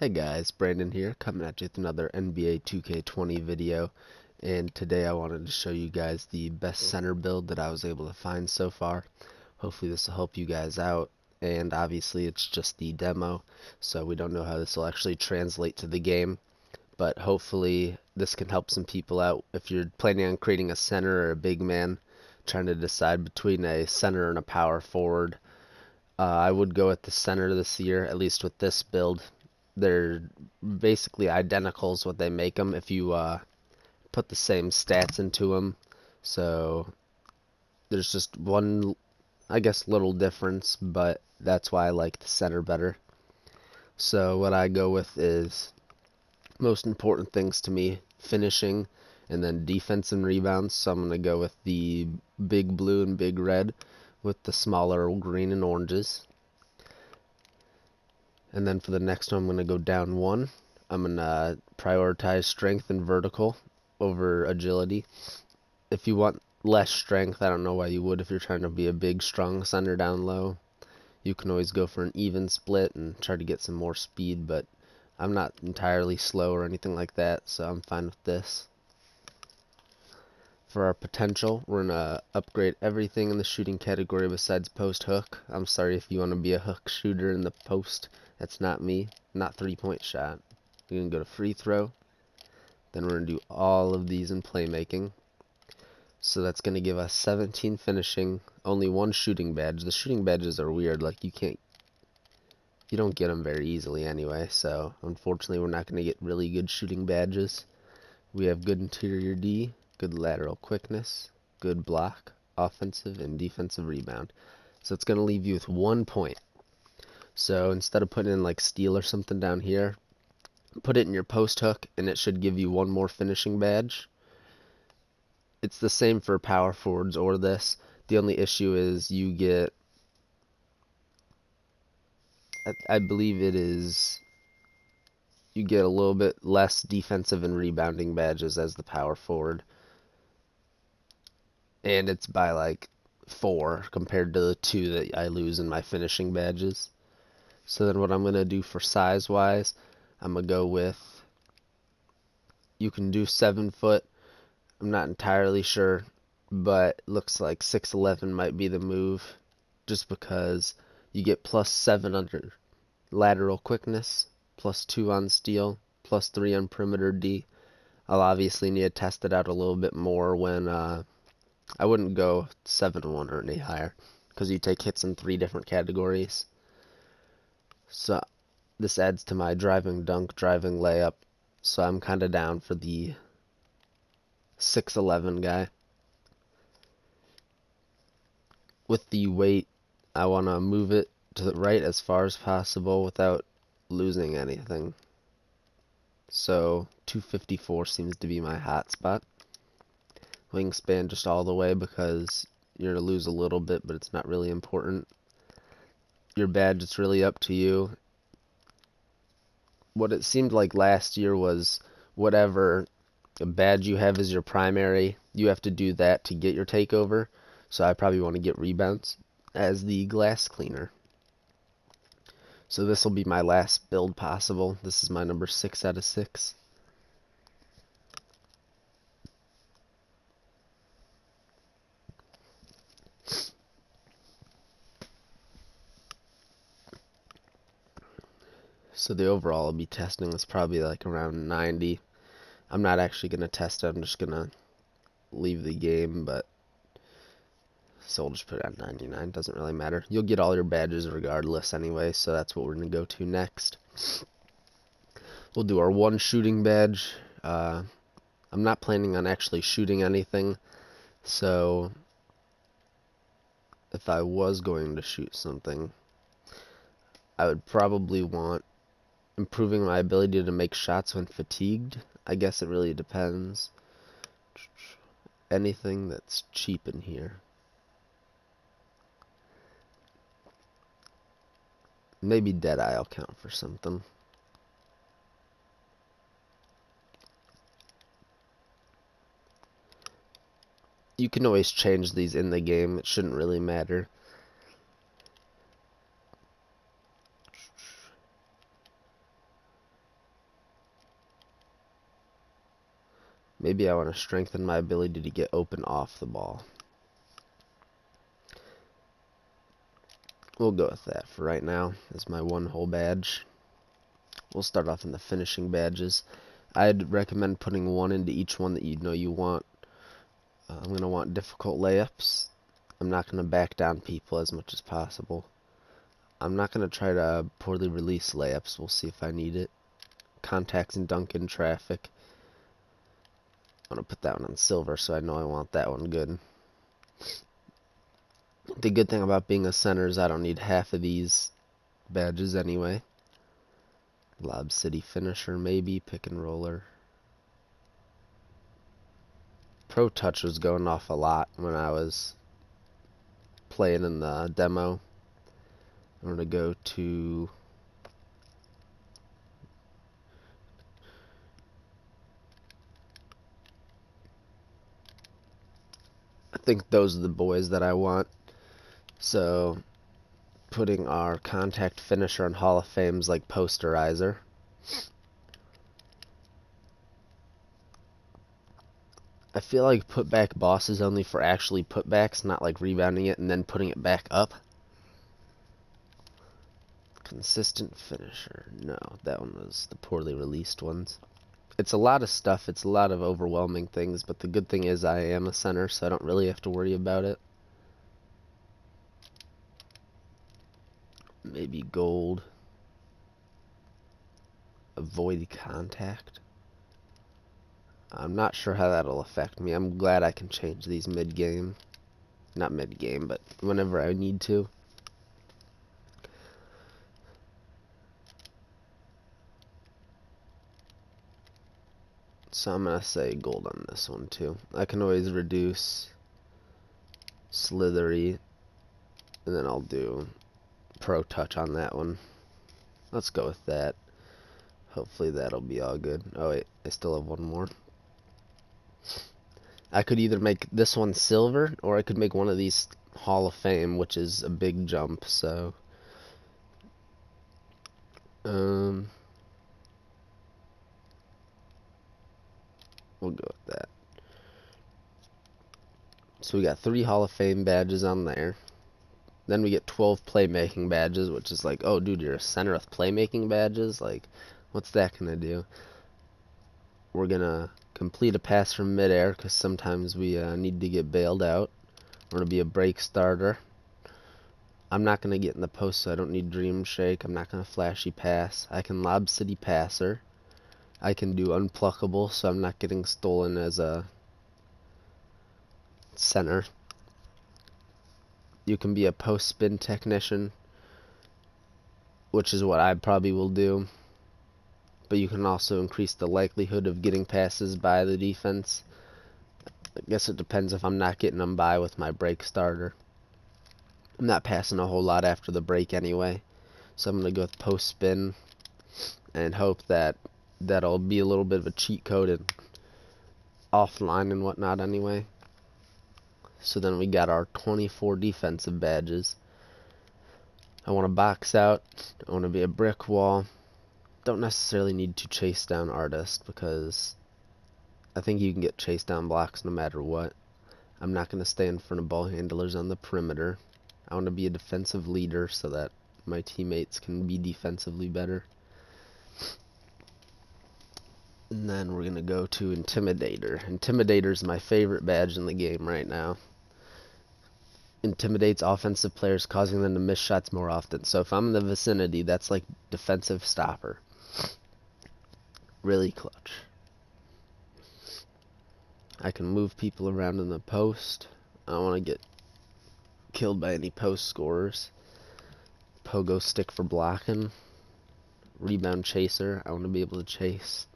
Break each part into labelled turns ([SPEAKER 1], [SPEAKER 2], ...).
[SPEAKER 1] Hey guys, Brandon here, coming at you with another NBA 2K20 video, and today I wanted to show you guys the best center build that I was able to find so far. Hopefully this will help you guys out, and obviously it's just the demo, so we don't know how this will actually translate to the game, but hopefully this can help some people out if you're planning on creating a center or a big man, trying to decide between a center and a power forward. I would go with the center this year, at least with this build. They're basically identical is what they make them if you put the same stats into them. So there's just one, I guess, little difference, but that's why I like the center better. So what I go with is most important things to me, finishing and then defense and rebounds. So I'm going to go with the big blue and big red with the smaller green and oranges. And then for the next one, I'm going to go down one. I'm going to prioritize strength and vertical over agility. If you want less strength, I don't know why you would if you're trying to be a big, strong center down low. You can always go for an even split and try to get some more speed, but I'm not entirely slow or anything like that, so I'm fine with this. For our potential, we're going to upgrade everything in the shooting category besides post hook. I'm sorry if you want to be a hook shooter in the post. That's not me. Not 3-point shot. We're going to go to free throw. Then we're going to do all of these in playmaking. So that's going to give us 17 finishing, only one shooting badge. The shooting badges are weird. Like you don't get them very easily anyway. So unfortunately we're not going to get really good shooting badges. We have good interior D, good lateral quickness, good block, offensive and defensive rebound. So it's going to leave you with 1 point. So instead of putting in like steal or something down here, put it in your post hook and it should give you one more finishing badge. It's the same for power forwards or this. The only issue is you get, I believe it is, you get a little bit less defensive and rebounding badges as the power forward. And it's by like 4 compared to the 2 that I lose in my finishing badges. So then what I'm going to do for size wise, I'm going to go with, you can do 7 foot. I'm not entirely sure, but it looks like 6'11" might be the move, just because you get +7 under lateral quickness, +2 on steal, +3 on perimeter D. I'll obviously need to test it out a little bit more when I wouldn't go 7-1 or any higher, because you take hits in 3 different categories. So this adds to my driving dunk, driving layup, so I'm kind of down for the 6'11" guy. With the weight, I want to move it to the right as far as possible without losing anything. So 254 seems to be my hot spot. Wingspan just all the way because you're going to lose a little bit, but it's not really important. Your badge, it's really up to you. What it seemed like last year was whatever badge you have as your primary, you have to do that to get your takeover. So I probably want to get rebounds as the glass cleaner. So this will be my last build possible. This is my number 6 out of 6. So the overall I'll be testing is probably like around 90. I'm not actually going to test it. I'm just going to leave the game, but so we'll just put it at 99. Doesn't really matter. You'll get all your badges regardless anyway, so that's what we're going to go to next. We'll do our 1 shooting badge. I'm not planning on actually shooting anything, so if I was going to shoot something, I would probably want improving my ability to make shots when fatigued. I guess it really depends. Anything that's cheap in here. Maybe Deadeye will count for something. You can always change these in the game. It shouldn't really matter. Maybe I want to strengthen my ability to get open off the ball. We'll go with that for right now as my one whole badge. We'll start off in the finishing badges. I'd recommend putting one into each one that you know you want. I'm going to want difficult layups. I'm not going to back down people as much as possible. I'm not going to try to poorly release layups. We'll see if I need it. Contacts and dunk in traffic. I'm going to put that one on silver so I know I want that one good. The good thing about being a center is I don't need half of these badges anyway. Lob City finisher maybe, pick and roller. Pro touch was going off a lot when I was playing in the demo. I'm going to go to I think those are the boys that I want. So putting our contact finisher on Hall of Fame's like posterizer. I feel like putback boss is only for actually putbacks, not like rebounding it and then putting it back up. Consistent finisher. No, that one was the poorly released ones. It's a lot of stuff. It's a lot of overwhelming things, but the good thing is I am a center, so I don't really have to worry about it. Maybe gold. Avoid contact. I'm not sure how that'll affect me. I'm glad I can change these mid-game. Not mid-game, but whenever I need to. So I'm going to say gold on this one too. I can always reduce slithery, and then I'll do pro touch on that one. Let's go with that. Hopefully that'll be all good. Oh wait, I still have one more. I could either make this one silver, or I could make one of these Hall of Fame, which is a big jump, so we'll go with that. So we got 3 Hall of Fame badges on there. Then we get 12 Playmaking Badges, which is like, oh dude, you're a center with Playmaking Badges? Like, what's that gonna do? We're gonna complete a pass from midair, because sometimes we need to get bailed out. We're gonna be a break starter. I'm not gonna get in the post, so I don't need Dream Shake. I'm not gonna flashy pass. I can Lob City passer. I can do unpluckable, so I'm not getting stolen as a center. You can be a post spin technician, which is what I probably will do. But you can also increase the likelihood of getting passes by the defense. I guess it depends if I'm not getting them by with my break starter. I'm not passing a whole lot after the break anyway. So I'm going to go with post spin and hope that that'll be a little bit of a cheat code and offline and whatnot anyway. So then we got our 24 defensive badges. I want to box out. I want to be a brick wall. Don't necessarily need to chase down artist, because I think you can get chase down blocks no matter what. I'm not going to stay in front of ball handlers on the perimeter. I want to be a defensive leader so that my teammates can be defensively better. And then we're going to go to Intimidator. Intimidator is my favorite badge in the game right now. Intimidates offensive players, causing them to miss shots more often. So if I'm in the vicinity, that's like defensive stopper. Really clutch. I can move people around in the post. I don't want to get killed by any post scorers. Pogo stick for blocking. Rebound chaser. I want to be able to chase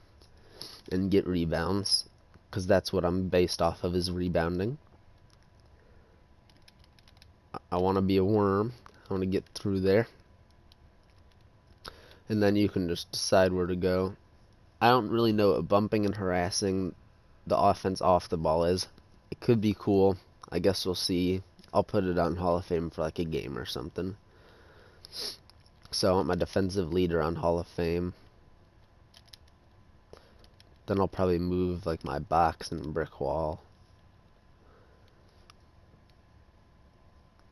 [SPEAKER 1] and get rebounds, because that's what I'm based off of, is rebounding. I want to be a worm. I want to get through there. And then you can just decide where to go. I don't really know what bumping and harassing the offense off the ball is. It could be cool. I guess we'll see. I'll put it on Hall of Fame for like a game or something. So I want my defensive leader on Hall of Fame. Then I'll probably move like my box and brick wall.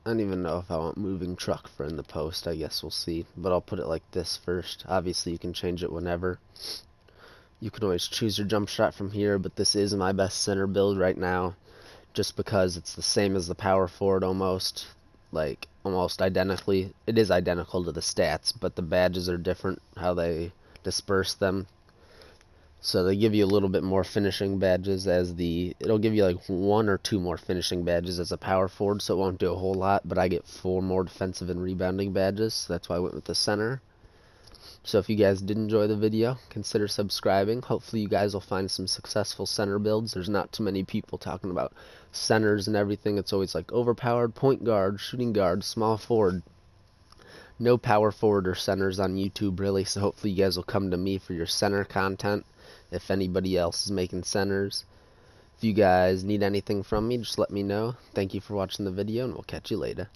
[SPEAKER 1] I don't even know if I want moving truck for in the post. I guess we'll see. But I'll put it like this first. Obviously you can change it whenever. You can always choose your jump shot from here, but this is my best center build right now, just because it's the same as the power forward almost. Like almost identically. It is identical to the stats, but the badges are different how they disperse them. So they give you a little bit more finishing badges it'll give you like 1 or 2 more finishing badges as a power forward, so it won't do a whole lot, but I get 4 more defensive and rebounding badges, so that's why I went with the center. So if you guys did enjoy the video, consider subscribing. Hopefully you guys will find some successful center builds. There's not too many people talking about centers and everything. It's always like overpowered, point guard, shooting guard, small forward. No power forward or centers on YouTube really, so hopefully you guys will come to me for your center content if anybody else is making centers. If you guys need anything from me, just let me know. Thank you for watching the video, and we'll catch you later.